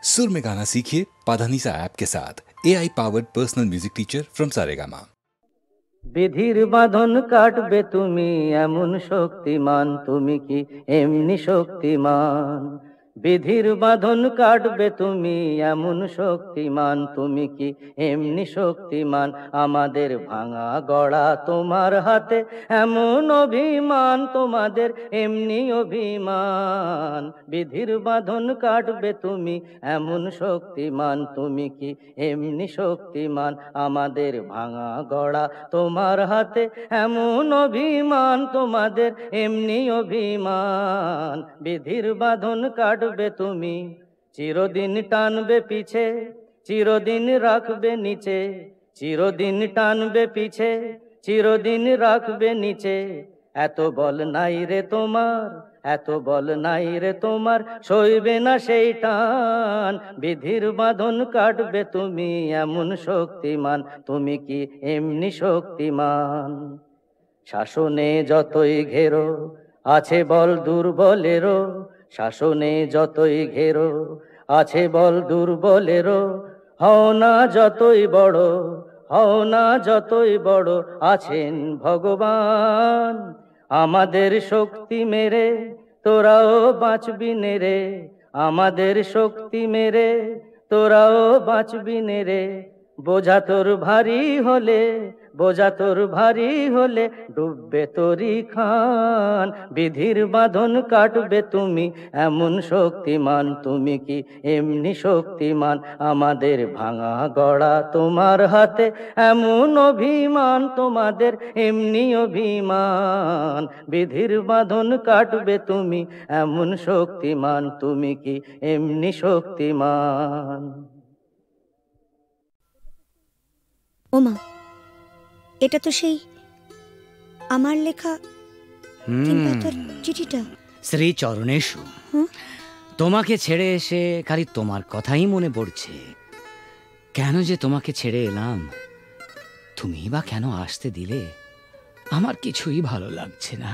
सुर में गाना सीखिए पाधानीसा ऐप के साथ। AI powered personal music teacher from Saregama. বিধির বাঁধন কাটবে তুমি এমন শক্তিমান, তুমি কি এমনি শক্তিমান? বিধির বাঁধন কাটবে তুমি এমন শক্তিমান, তুমি কি এমনি শক্তিমান? আমাদের ভাঙা গড়া তোমার হাতে এমন অভিমান, তোমাদের এমনি অভিমান। বিধির বাঁধন কাটবে তুমি এমন শক্তিমান, তুমি কি এমনি শক্তিমান? আমাদের ভাঙা গড়া তোমার হাতে এমন অভিমান, তোমাদের এমনি অভিমান। বিধির বাঁধন কাটবে তুমি, চিরদিন টানবে পিছে, চিরদিন রাখবে নিচে, চিরদিন টানবে পিছে, চিরদিন রাখবে নিচে। এত বল নাই রে তোমার, এত বল নাই রে তোমার, সইবে না সেই টান। বিধির বাঁধন কাটবে তুমি এমন শক্তিমান, তুমি কি এমনি শক্তিমান? শাসনে যতই ঘেরো আছে বল দুর্বলেরও, শাসনে যতই ঘেরো আছে বল দুর্বলেরও। হও না যতই বড়, হও না যতই বড়, আছেন ভগবান। আমাদের শক্তি মেরে তোরাও বাঁচবি নে রে, আমাদের শক্তি মেরে তোরাও বাঁচবি নে রে। বোঝা তোর ভারী হলে, বোঝা তোর ভারী হলে ডুববে তোরি খান। বিধির বাঁধন কাটবে তুমি এমন শক্তিমান, তুমি কি এমনি শক্তিমান? আমাদের ভাঙা গড়া তোমার হাতে এমন অভিমান, তোমাদের এমনি অভিমান। বিধির বাঁধন কাটবে তুমি এমন শক্তিমান, তুমি কি এমনি শক্তিমান? ওমা, এটা তো সেই আমার লেখা চিঠিটা। শ্রী চরণেশু, তোমাকে ছেড়ে এসে খালি তোমার কথাই মনে পড়ছে। কেন যে তোমাকে ছেড়ে এলাম, তুমি বা কেন আসতে দিলে, আমার কিছুই ভালো লাগছে না।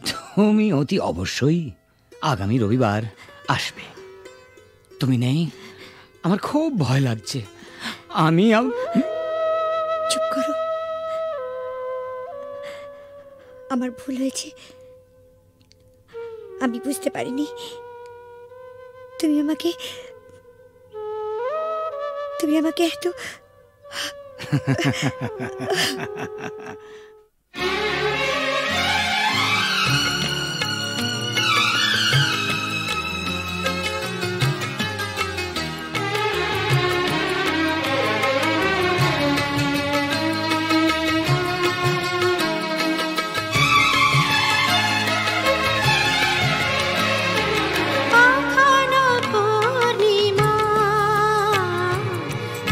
তুমি অতি অবশ্যই আগামী রবিবার আসবে। তুমি নেই, আমার খুব ভয় লাগছে। আমি চুপ করো, আমার ভুল হয়েছে। আমি বুঝতে পারিনি তুমি আমাকে এত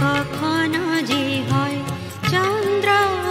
কখনো যে হয় চন্দ্রগ্রহণ।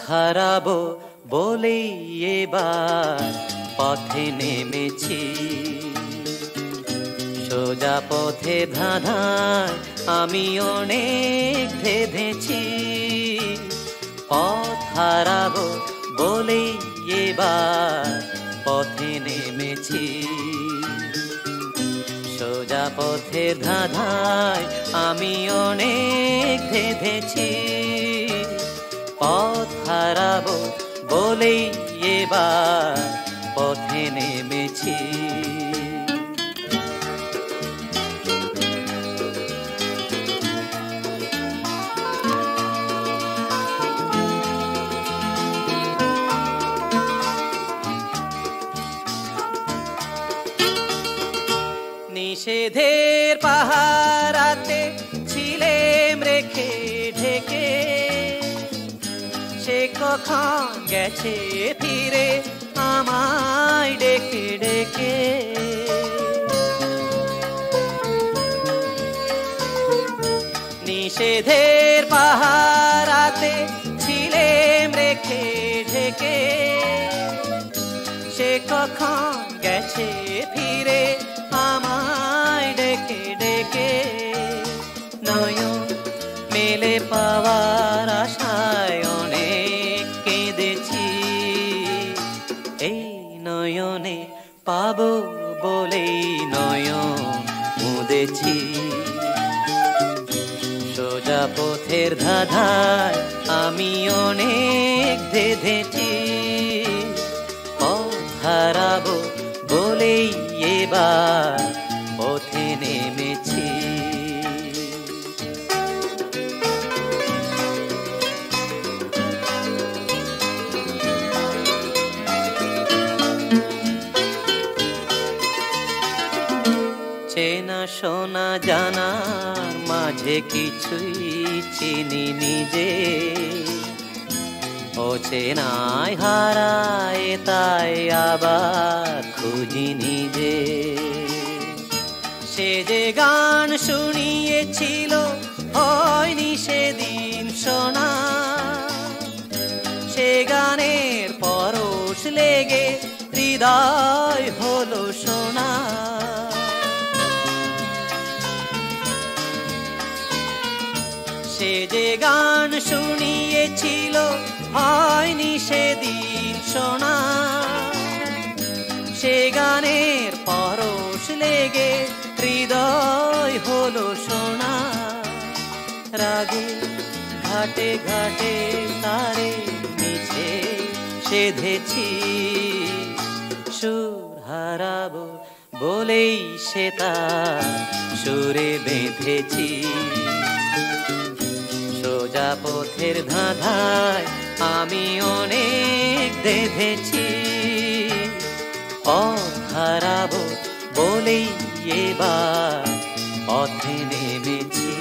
হারাবো বলেই এবার পথে নেমেছি, সোজা পথে ধাঁধায় আমি অনেক ভেবেছি। পথ হারাবো বলেই এবার পথে নেমেছি, সোজা পথে ধাঁধায় আমি অনেক ভেবেছি। পথ হারাবো বলেই এবার পথে নেমেছি। নিষেধের পাহারাতে ছিলেম রেখে ঢেকে, সে কখন গেছে ফিরে আমায় ডেকে ডেকে। নিষেধের পাহারাতে ছিলেম রেখে ঢেকে, সে কখন গেছে ফিরে আমায় ডেকে ডেকে। নয়ন মেলে পাওয়ার আশায় অনেক কেঁদেছি, এই নয়নে পাবো বলেই নয়ন মুদেছি। সোজা পথের ধাঁধায় আমি অনেক ধেঁধেছি, পথ হারাবো বলেই এবার পথে নেমেছি। চেনা শোনা জানার মাঝে কিছুই চিনি নিজে, অচেনায় হারায় তাই আবার খুঁজি নিজে। সে যে গান শুনিয়েছিল হয়নি সেদিন শোনা, সে গানের পরশ লেগে হৃদয় হলো সোনা। সে যে গান শুনিয়েছিল হয়নি সেদিন শোনা, সে গানের পরশ লেগে হৃদয় হলো সোনা। রাগে ঘাটে ঘাটে তারে মিছে সেধেছি, সুর হারাবো বলেই সে তার সুরে বেঁধেছি। সোজা পথের ধাঁধায় আমি অনেক দেখেছি, পথ হারাবো বলেই এবার পথে নেমেছি।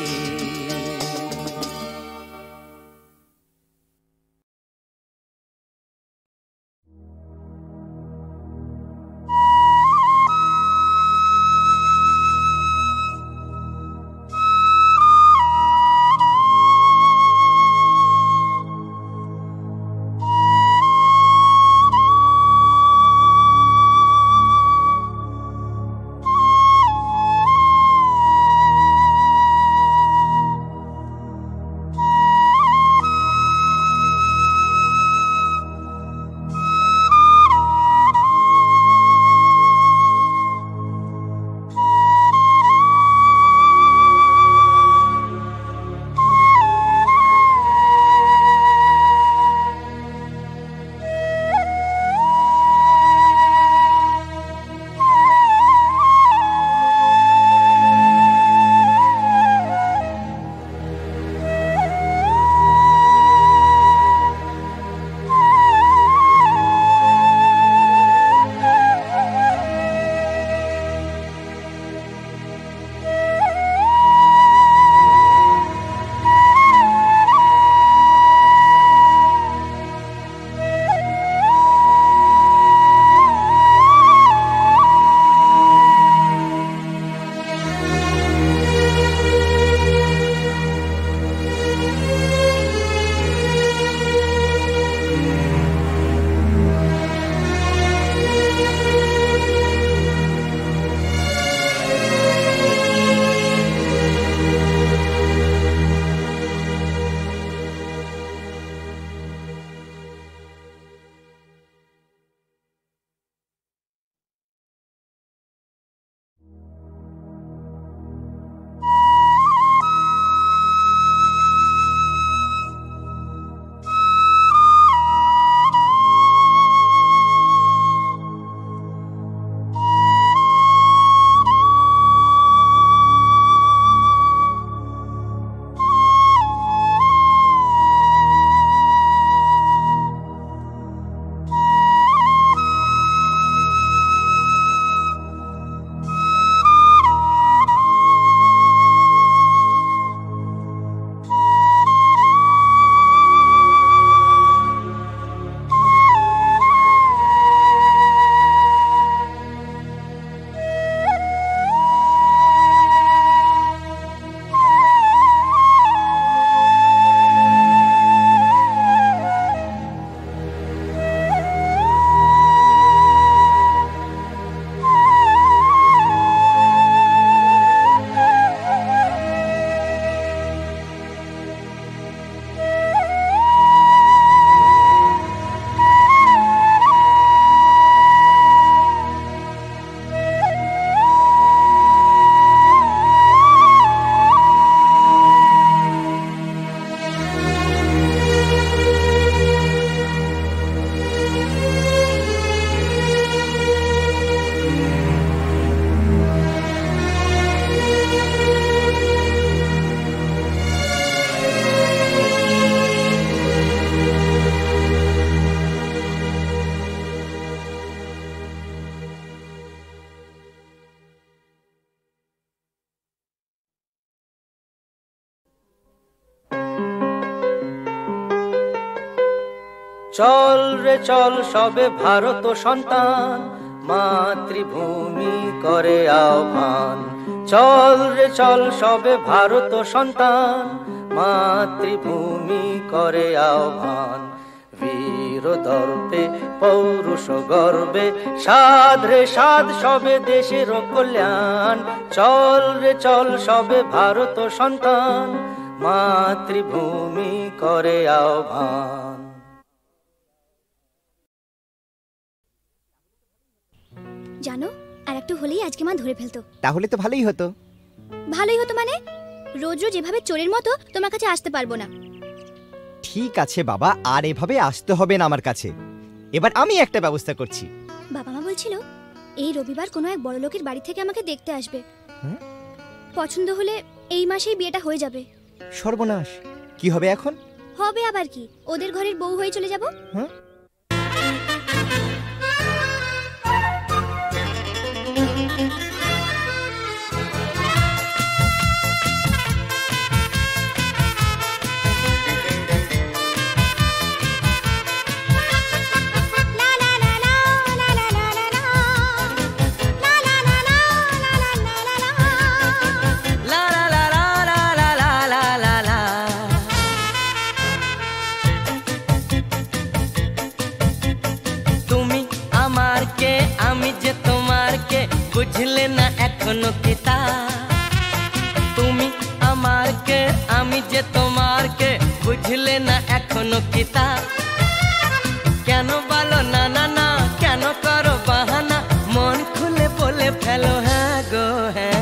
চল রে চল সবে ভারত সন্তান, মাতৃভূমি করে আহ্বান। চল রে চল সবে ভারত সন্তান, মাতৃভূমি করে আহ্বান। বীর দর্পে পৌরুষ গর্বে সাধ রে সাধ সবে দেশের কল্যাণ। চল রে চল সবে ভারত সন্তান, মাতৃভূমি করে আহ্বান। জানো, আর একটু হলেই আজকে মা ধরে ফেলতো। তাহলে তো ভালোই হতো। ভালোই হতো মানে? রোজ রোজ এভাবে চোরের মতো তোমার কাছে আসতে পারবো না। ঠিক আছে বাবা, আর এভাবে আসতে হবে না আমার কাছে। এবার আমি একটা ব্যবস্থা করছি। বাবা মা বলছিল এই রবিবার কোনো এক বড় লোকের বাড়ি থেকে আমাকে দেখতে আসবে। পছন্দ হলে এই মাসেই বিয়েটা হয়ে যাবে। সর্বনাশ, কি হবে এখন? হবে আবার কি, ওদের ঘরের বউ হয়ে চলে যাব। বুঝলে না এখনো কিতা, তুমি আমার কে আমি যে তোমার কে, বুঝলে না এখনো কিতা। কেন বলো না না না, কেন করো বাহানা, মন খুলে বলে ফেলো হ্যাঁ গো হ্যাঁ।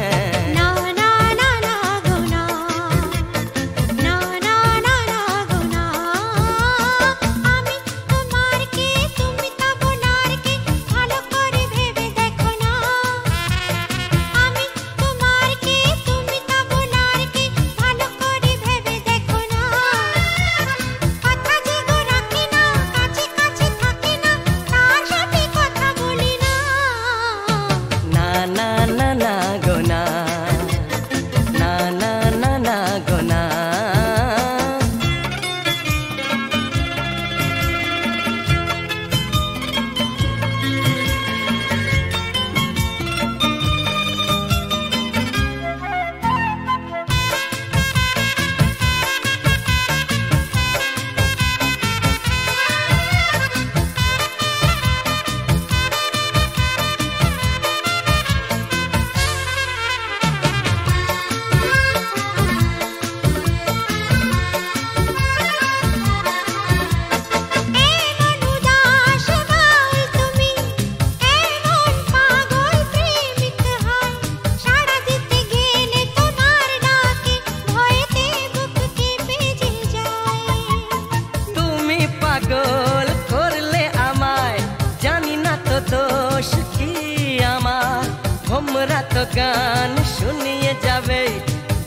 গান শুনিয়ে যাবে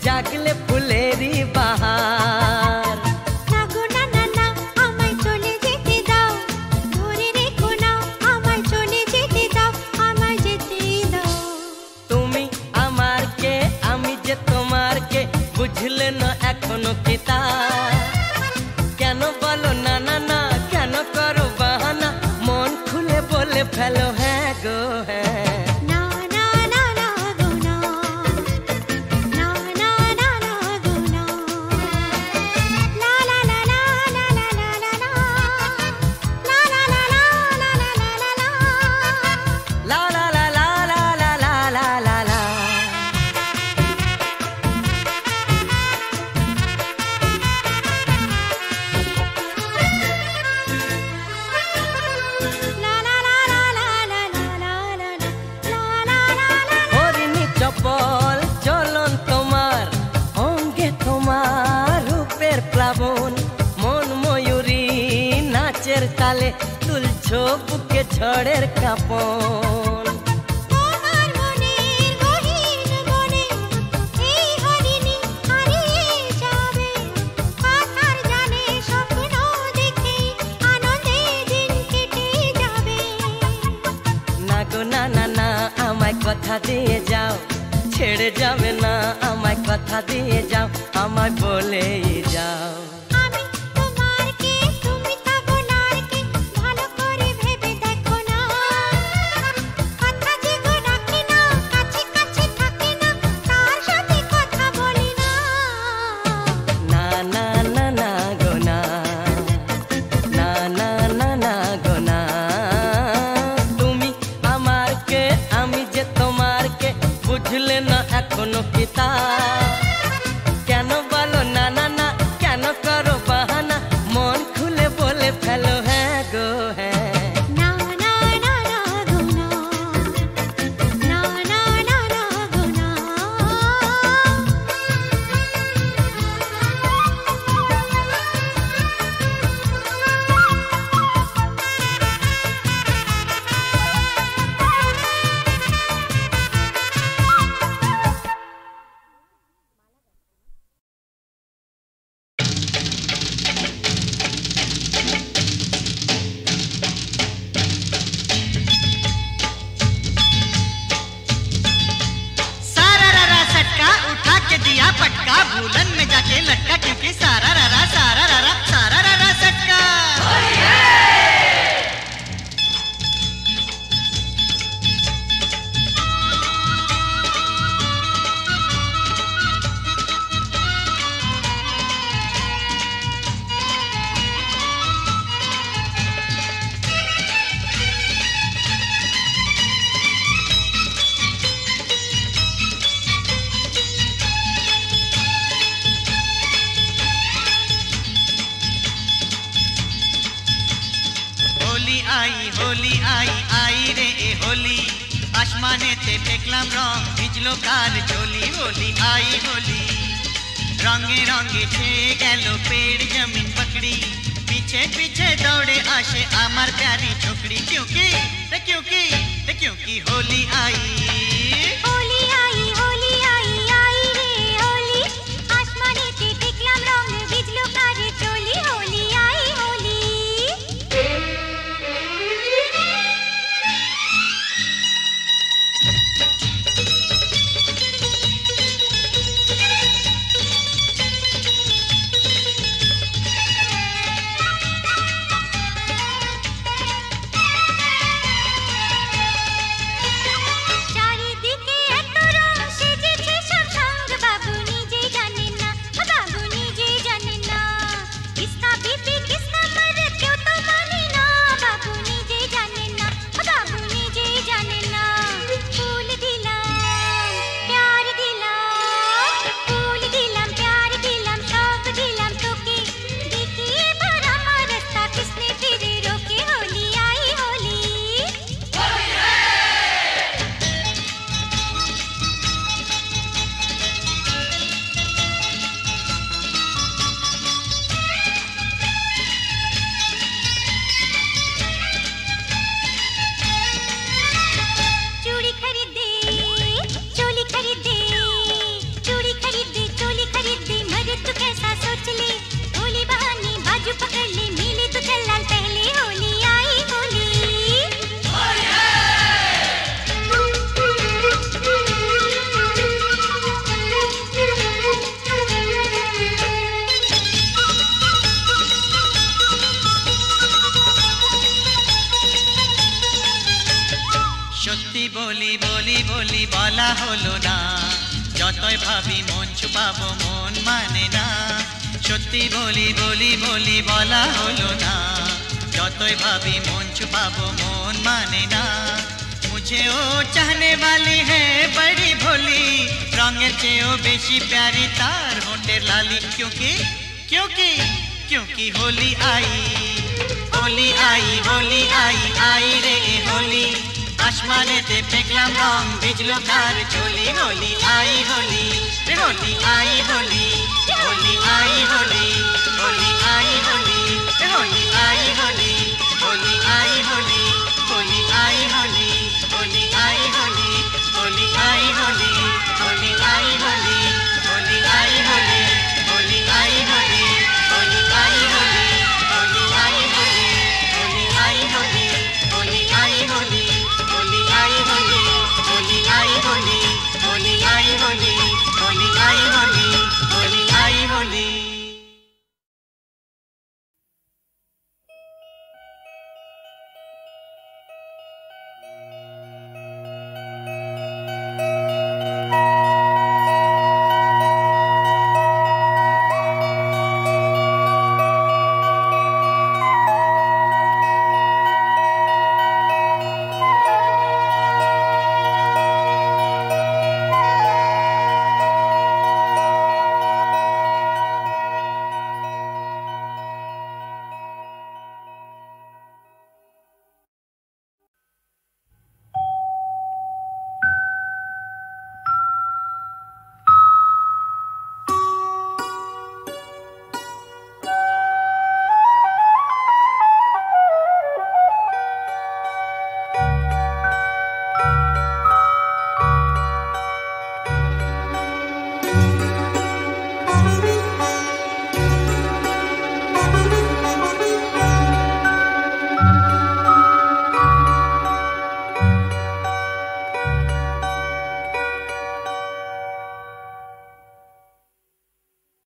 জাগলে ফুলেরই বাহার। আমায় চলে যেতে দাও, ধরে রেখো না আমায় চলে যেতে দাও, আমায় যেতে দাও। তুমি আমার কে আমি যে তোমার কে, বুঝলে না এখনো কিতা। কেন বলো না না না, কেন করো বাহানা, মন খুলে বলে ফেলো হ্যাঁ গো হ্যাঁ। তালে তুলছো বুকে ঝড়ের কাঁপন। তোমার মনের গহীন মনে এই হরিণী হারিয়ে যাবে, কথার জানে স্বপ্ন দেখে আনন্দে দিন কেটে যাবে। না গো না না না, আমায় কথা দিয়ে যাও, ছেড়ে যাবে না আমায় কথা দিয়ে যাও, আমায় বলেই যাও। আমি তোমার কে তুমি তা বোনার কে, বুঝলে না এখনো কি তা কেন বলো না না না কেন করো বাহানা মন খুলে বলে ফেলো হ্যাঁ গো হ্যাঁ आसमानेते देखलाम रंग भिजलो कार चोली होली आई होली रंगे रंगे छेए गेलो पेड़ जमीन पकड़ी पीछे पीछे दौड़े आशे आमार प्यारी छोकरी क्योंकि होली आई বলা হলো না যতই ভাবি মন ছুপাবো মন মানে না সত্যি বলি বলি বলি বলা হলো না যতই ভাবি মন छुपाबो मोन माने ना मुझे ओ चाहने वाली है बड़ी भोली रंगेर चेयो बेशी प्यारी तार होंठेर लाली क्योंकि क्योंकि क्योंकि होली आई होली आई होली आई आई रे होली आसमानेते फेंकलाम रंग भिजलो तार चोली होली आई होली रे होली आई होली होली आई होली होली आई होली रे होली आई होली होली आई होली होली आई होली होली आई होली होली आई